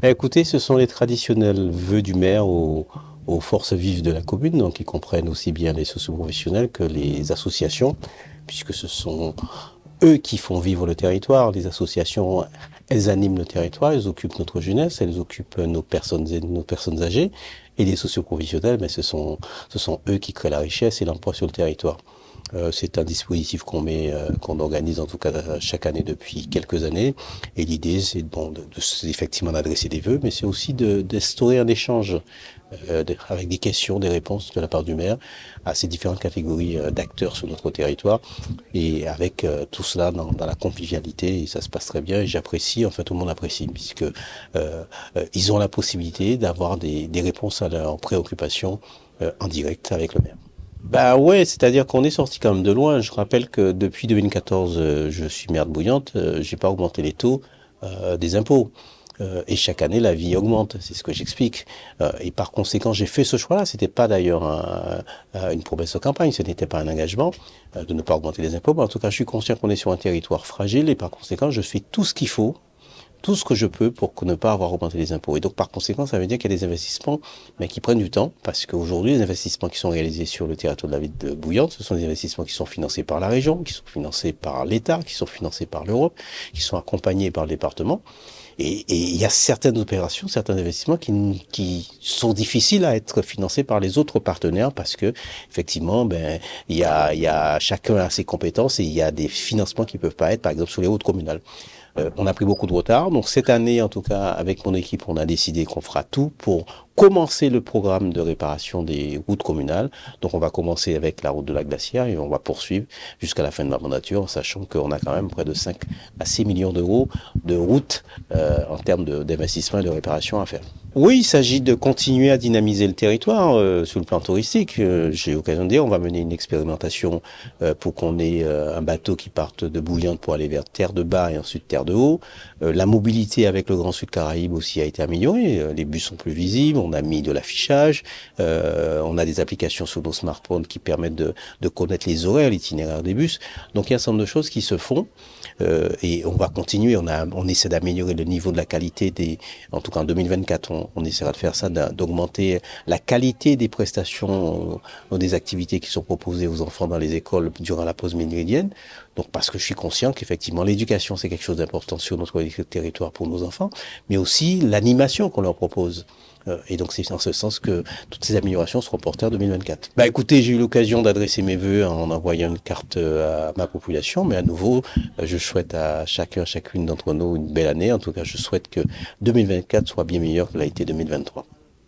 Écoutez, ce sont les traditionnels vœux du maire aux forces vives de la commune, donc qui comprennent aussi bien les socioprofessionnels que les associations, puisque ce sont eux qui font vivre le territoire. Les associations, elles animent le territoire, elles occupent notre jeunesse, elles occupent nos personnes âgées, et les socioprofessionnels, mais ce sont eux qui créent la richesse et l'emploi sur le territoire. C'est un dispositif qu'on organise en tout cas chaque année depuis quelques années. Et l'idée, c'est bon, effectivement d'adresser des vœux, mais c'est aussi d'instaurer un échange avec des questions, des réponses de la part du maire à ces différentes catégories d'acteurs sur notre territoire. Et avec tout cela dans la convivialité, et ça se passe très bien. Et j'apprécie, enfin tout le monde apprécie, puisque ils ont la possibilité d'avoir des réponses à leurs préoccupations en direct avec le maire. Bah ouais, c'est-à-dire qu'on est sorti quand même de loin. Je rappelle que depuis 2014, je suis maire de Bouillante, j'ai pas augmenté les taux des impôts. Et chaque année, la vie augmente, c'est ce que j'explique. Et par conséquent, j'ai fait ce choix-là. C'était pas d'ailleurs une promesse de campagne, ce n'était pas un engagement de ne pas augmenter les impôts. Mais en tout cas, je suis conscient qu'on est sur un territoire fragile et par conséquent, je fais tout ce qu'il faut, tout ce que je peux pour ne pas avoir augmenté les impôts. Et donc, par conséquent, ça veut dire qu'il y a des investissements mais qui prennent du temps, parce qu'aujourd'hui, les investissements qui sont réalisés sur le territoire de la ville de Bouillante, ce sont des investissements qui sont financés par la région, qui sont financés par l'État, qui sont financés par l'Europe, qui sont accompagnés par le département. Et il y a certaines opérations, certains investissements qui sont difficiles à être financés par les autres partenaires parce que effectivement, ben il y a chacun a ses compétences et il y a des financements qui peuvent pas être, par exemple sur les routes communales. On a pris beaucoup de retard. Donc cette année, en tout cas, avec mon équipe, on a décidé qu'on fera tout pour commencer le programme de réparation des routes communales. Donc on va commencer avec la route de la Glacière et on va poursuivre jusqu'à la fin de la mandature, en sachant qu'on a quand même près de 5 à 6 millions d'euros de routes en termes d'investissement et de réparation à faire. Oui, il s'agit de continuer à dynamiser le territoire sur le plan touristique. J'ai eu l'occasion de dire, on va mener une expérimentation pour qu'on ait un bateau qui parte de Bouillante pour aller vers Terre de Bas et ensuite Terre de Haut. La mobilité avec le Grand Sud Caraïbe aussi a été améliorée. Les bus sont plus visibles, on a mis de l'affichage, on a des applications sur nos smartphones qui permettent de connaître les horaires, l'itinéraire des bus. Donc il y a un certain nombre de choses qui se font et on va continuer. On essaie d'améliorer le niveau de la qualité en tout cas en 2024, on essaiera de faire ça, d'augmenter la qualité des prestations, des activités qui sont proposées aux enfants dans les écoles durant la pause méridienne. Donc parce que je suis conscient qu'effectivement l'éducation c'est quelque chose d'important sur notre territoire pour nos enfants, mais aussi l'animation qu'on leur propose. Et donc c'est en ce sens que toutes ces améliorations seront portées en 2024. Bah écoutez, j'ai eu l'occasion d'adresser mes vœux en envoyant une carte à ma population, mais à nouveau, je souhaite à chacun, chacune d'entre nous une belle année. En tout cas, je souhaite que 2024 soit bien meilleur que l'a été 2023.